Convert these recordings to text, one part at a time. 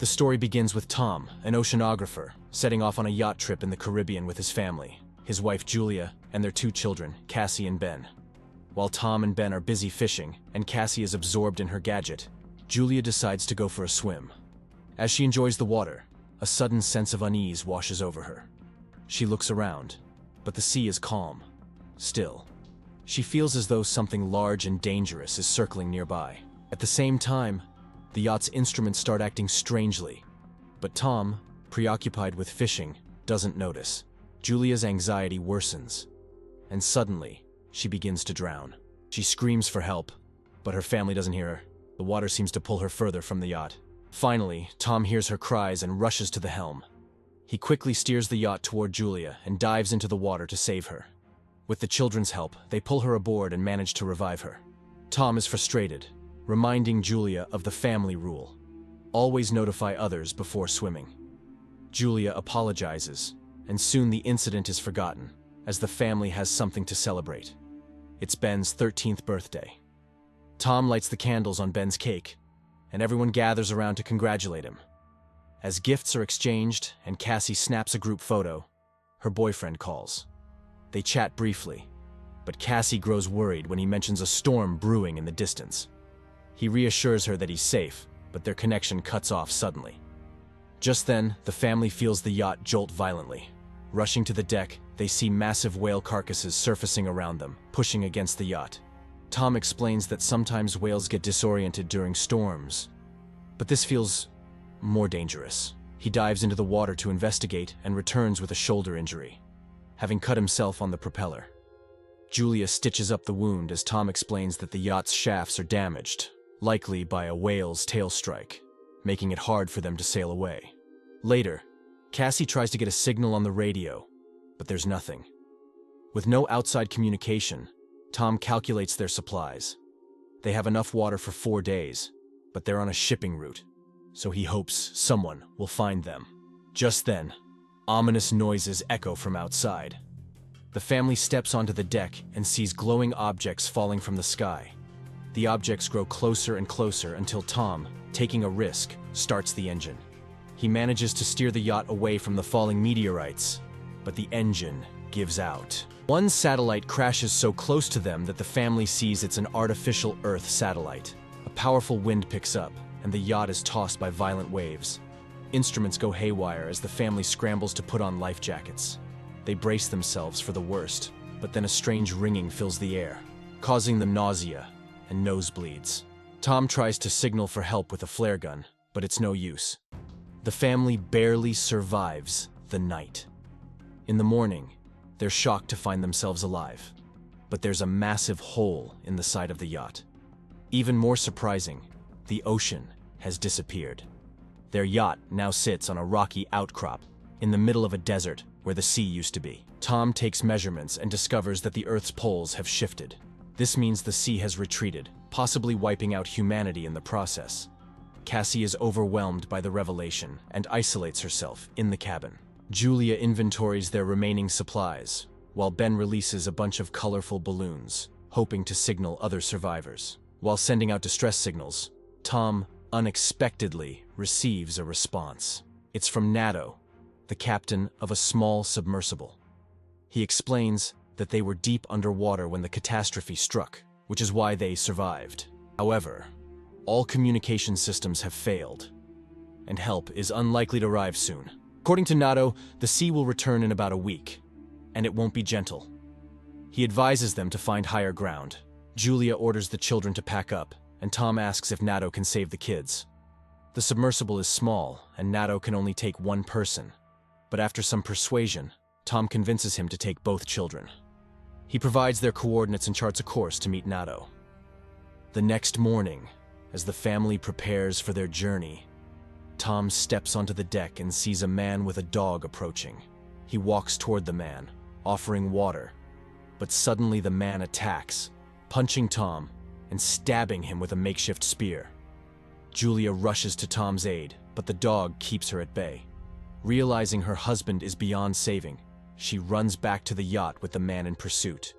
The story begins with Tom, an oceanographer, setting off on a yacht trip in the Caribbean with his family, his wife Julia, and their 2 children, Cassie and Ben. While Tom and Ben are busy fishing, and Cassie is absorbed in her gadget, Julia decides to go for a swim. As she enjoys the water, a sudden sense of unease washes over her. She looks around, but the sea is calm, still. She feels as though something large and dangerous is circling nearby. At the same time, the yacht's instruments start acting strangely, but Tom, preoccupied with fishing, doesn't notice. Julia's anxiety worsens, and suddenly, she begins to drown. She screams for help, but her family doesn't hear her. The water seems to pull her further from the yacht. Finally, Tom hears her cries and rushes to the helm. He quickly steers the yacht toward Julia and dives into the water to save her. With the children's help, they pull her aboard and manage to revive her. Tom is frustrated, reminding Julia of the family rule: always notify others before swimming. Julia apologizes, and soon the incident is forgotten, as the family has something to celebrate. It's Ben's 13th birthday. Tom lights the candles on Ben's cake, and everyone gathers around to congratulate him. As gifts are exchanged and Cassie snaps a group photo, her boyfriend calls. They chat briefly, but Cassie grows worried when he mentions a storm brewing in the distance. He reassures her that he's safe, but their connection cuts off suddenly. Just then, the family feels the yacht jolt violently. Rushing to the deck, they see massive whale carcasses surfacing around them, pushing against the yacht. Tom explains that sometimes whales get disoriented during storms, but this feels more dangerous. He dives into the water to investigate and returns with a shoulder injury, having cut himself on the propeller. Julia stitches up the wound as Tom explains that the yacht's shafts are damaged, likely by a whale's tail strike, making it hard for them to sail away. Later, Cassie tries to get a signal on the radio, but there's nothing. With no outside communication, Tom calculates their supplies. They have enough water for 4 days, but they're on a shipping route, so he hopes someone will find them. Just then, ominous noises echo from outside. The family steps onto the deck and sees glowing objects falling from the sky. The objects grow closer and closer until Tom, taking a risk, starts the engine. He manages to steer the yacht away from the falling meteorites, but the engine gives out. One satellite crashes so close to them that the family sees it's an artificial Earth satellite. A powerful wind picks up, and the yacht is tossed by violent waves. Instruments go haywire as the family scrambles to put on life jackets. They brace themselves for the worst, but then a strange ringing fills the air, causing them nausea and nosebleeds. Tom tries to signal for help with a flare gun, but it's no use. The family barely survives the night. In the morning, they're shocked to find themselves alive, but there's a massive hole in the side of the yacht. Even more surprising, the ocean has disappeared. Their yacht now sits on a rocky outcrop in the middle of a desert where the sea used to be. Tom takes measurements and discovers that the Earth's poles have shifted. This means the sea has retreated, possibly wiping out humanity in the process. Cassie is overwhelmed by the revelation and isolates herself in the cabin. Julia inventories their remaining supplies, while Ben releases a bunch of colorful balloons, hoping to signal other survivors. While sending out distress signals, Tom unexpectedly receives a response. It's from Nato, the captain of a small submersible. He explains that they were deep underwater when the catastrophe struck, which is why they survived. However, all communication systems have failed, and help is unlikely to arrive soon. According to Nato, the sea will return in about a week, and it won't be gentle. He advises them to find higher ground. Julia orders the children to pack up, and Tom asks if Nato can save the kids. The submersible is small, and Nato can only take 1 person, but after some persuasion, Tom convinces him to take both children. He provides their coordinates and charts a course to meet Nato. The next morning, as the family prepares for their journey, Tom steps onto the deck and sees a man with a dog approaching. He walks toward the man, offering water, but suddenly the man attacks, punching Tom and stabbing him with a makeshift spear. Julia rushes to Tom's aid, but the dog keeps her at bay. Realizing her husband is beyond saving, she runs back to the yacht with the man in pursuit.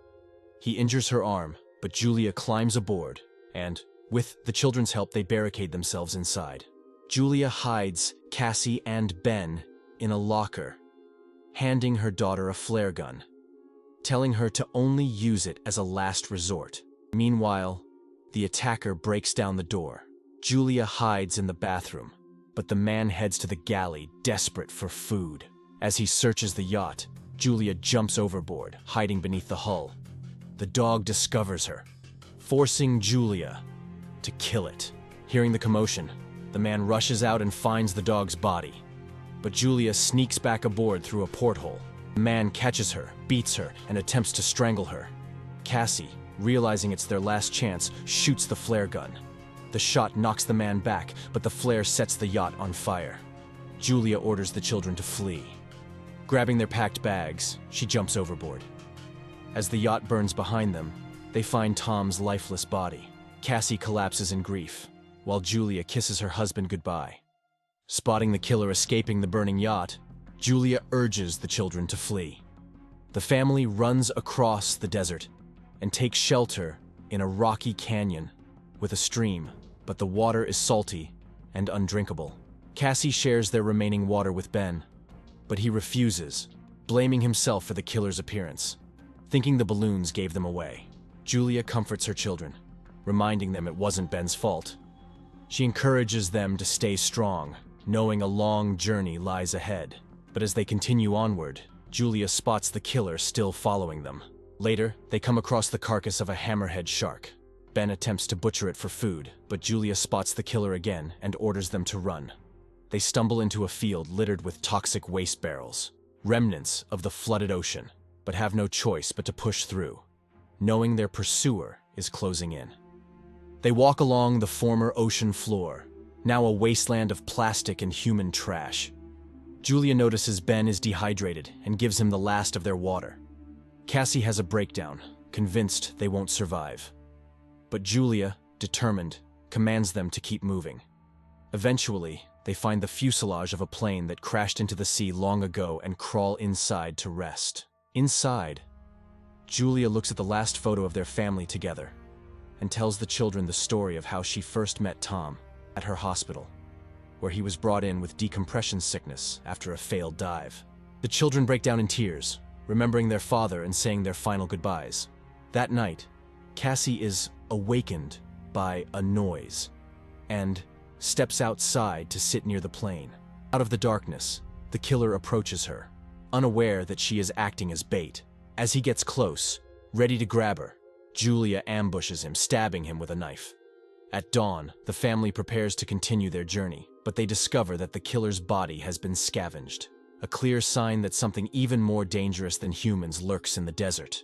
He injures her arm, but Julia climbs aboard, and, with the children's help, they barricade themselves inside. Julia hides Cassie and Ben in a locker, handing her daughter a flare gun, telling her to only use it as a last resort. Meanwhile, the attacker breaks down the door. Julia hides in the bathroom, but the man heads to the galley, desperate for food. As he searches the yacht, Julia jumps overboard, hiding beneath the hull. The dog discovers her, forcing Julia to kill it. Hearing the commotion, the man rushes out and finds the dog's body. But Julia sneaks back aboard through a porthole. The man catches her, beats her, and attempts to strangle her. Cassie, realizing it's their last chance, shoots the flare gun. The shot knocks the man back, but the flare sets the yacht on fire. Julia orders the children to flee. Grabbing their packed bags, she jumps overboard. As the yacht burns behind them, they find Tom's lifeless body. Cassie collapses in grief, while Julia kisses her husband goodbye. Spotting the killer escaping the burning yacht, Julia urges the children to flee. The family runs across the desert and takes shelter in a rocky canyon with a stream, but the water is salty and undrinkable. Cassie shares their remaining water with Ben, but he refuses, blaming himself for the killer's appearance, thinking the balloons gave them away. Julia comforts her children, reminding them it wasn't Ben's fault. She encourages them to stay strong, knowing a long journey lies ahead. But as they continue onward, Julia spots the killer still following them. Later, they come across the carcass of a hammerhead shark. Ben attempts to butcher it for food, but Julia spots the killer again and orders them to run. They stumble into a field littered with toxic waste barrels, remnants of the flooded ocean, but have no choice but to push through, knowing their pursuer is closing in. They walk along the former ocean floor, now a wasteland of plastic and human trash. Julia notices Ben is dehydrated and gives him the last of their water. Cassie has a breakdown, convinced they won't survive. But Julia, determined, commands them to keep moving. Eventually, they find the fuselage of a plane that crashed into the sea long ago and crawl inside to rest. Inside, Julia looks at the last photo of their family together and tells the children the story of how she first met Tom at her hospital, where he was brought in with decompression sickness after a failed dive. The children break down in tears, remembering their father and saying their final goodbyes. That night, Cassie is awakened by a noise and steps outside to sit near the plane. Out of the darkness, the killer approaches her, unaware that she is acting as bait. As he gets close, ready to grab her, Julia ambushes him, stabbing him with a knife. At dawn, the family prepares to continue their journey, but they discover that the killer's body has been scavenged, a clear sign that something even more dangerous than humans lurks in the desert.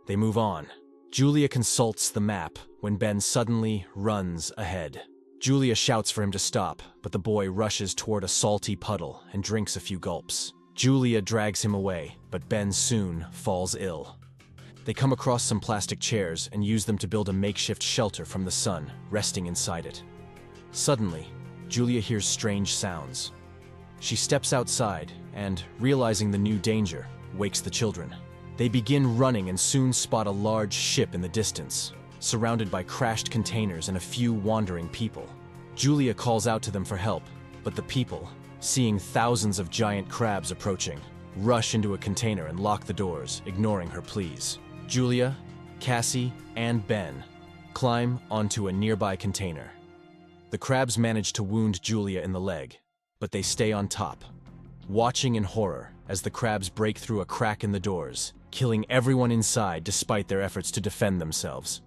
They move on. Julia consults the map when Ben suddenly runs ahead. Julia shouts for him to stop, but the boy rushes toward a salty puddle and drinks a few gulps. Julia drags him away, but Ben soon falls ill. They come across some plastic chairs and use them to build a makeshift shelter from the sun, resting inside it. Suddenly, Julia hears strange sounds. She steps outside and, realizing the new danger, wakes the children. They begin running and soon spot a large ship in the distance, surrounded by crashed containers and a few wandering people. Julia calls out to them for help, but the people, seeing thousands of giant crabs approaching, rush into a container and lock the doors, ignoring her pleas. Julia, Cassie, and Ben climb onto a nearby container. The crabs manage to wound Julia in the leg, but they stay on top, watching in horror as the crabs break through a crack in the doors, killing everyone inside despite their efforts to defend themselves.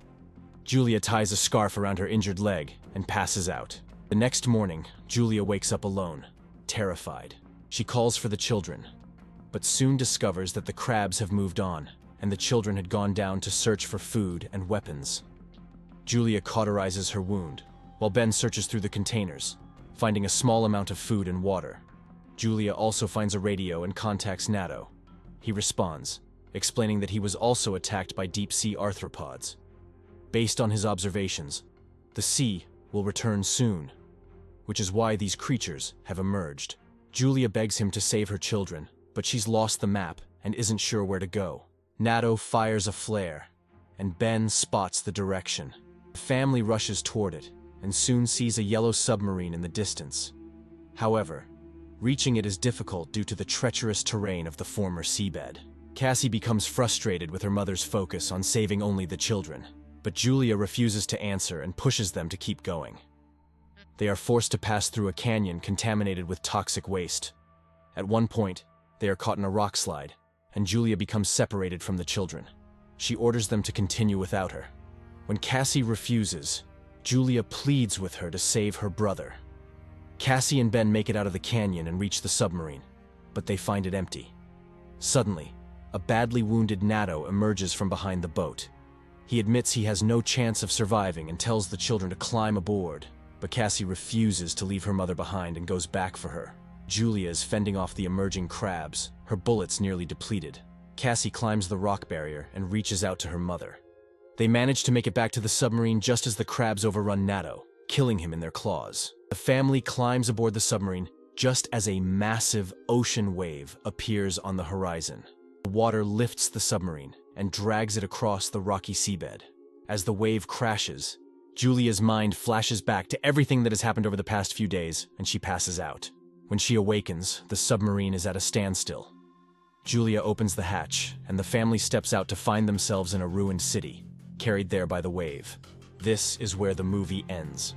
Julia ties a scarf around her injured leg and passes out. The next morning, Julia wakes up alone, terrified. She calls for the children, but soon discovers that the crabs have moved on, and the children had gone down to search for food and weapons. Julia cauterizes her wound, while Ben searches through the containers, finding a small amount of food and water. Julia also finds a radio and contacts Nato. He responds, explaining that he was also attacked by deep-sea arthropods. Based on his observations, the sea will return soon, which is why these creatures have emerged. Julia begs him to save her children, but she's lost the map and isn't sure where to go. Nato fires a flare, and Ben spots the direction. The family rushes toward it, and soon sees a yellow submarine in the distance. However, reaching it is difficult due to the treacherous terrain of the former seabed. Cassie becomes frustrated with her mother's focus on saving only the children, but Julia refuses to answer and pushes them to keep going. They are forced to pass through a canyon contaminated with toxic waste. At one point, they are caught in a rock slide, and Julia becomes separated from the children. She orders them to continue without her. When Cassie refuses, Julia pleads with her to save her brother. Cassie and Ben make it out of the canyon and reach the submarine, but they find it empty. Suddenly, a badly wounded Nato emerges from behind the boat. He admits he has no chance of surviving and tells the children to climb aboard, but Cassie refuses to leave her mother behind and goes back for her. Julia is fending off the emerging crabs, her bullets nearly depleted. Cassie climbs the rock barrier and reaches out to her mother. They manage to make it back to the submarine just as the crabs overrun Nato, killing him in their claws. The family climbs aboard the submarine just as a massive ocean wave appears on the horizon. The water lifts the submarine and drags it across the rocky seabed. As the wave crashes, Julia's mind flashes back to everything that has happened over the past few days, and she passes out. When she awakens, the submarine is at a standstill. Julia opens the hatch, and the family steps out to find themselves in a ruined city, carried there by the wave. This is where the movie ends.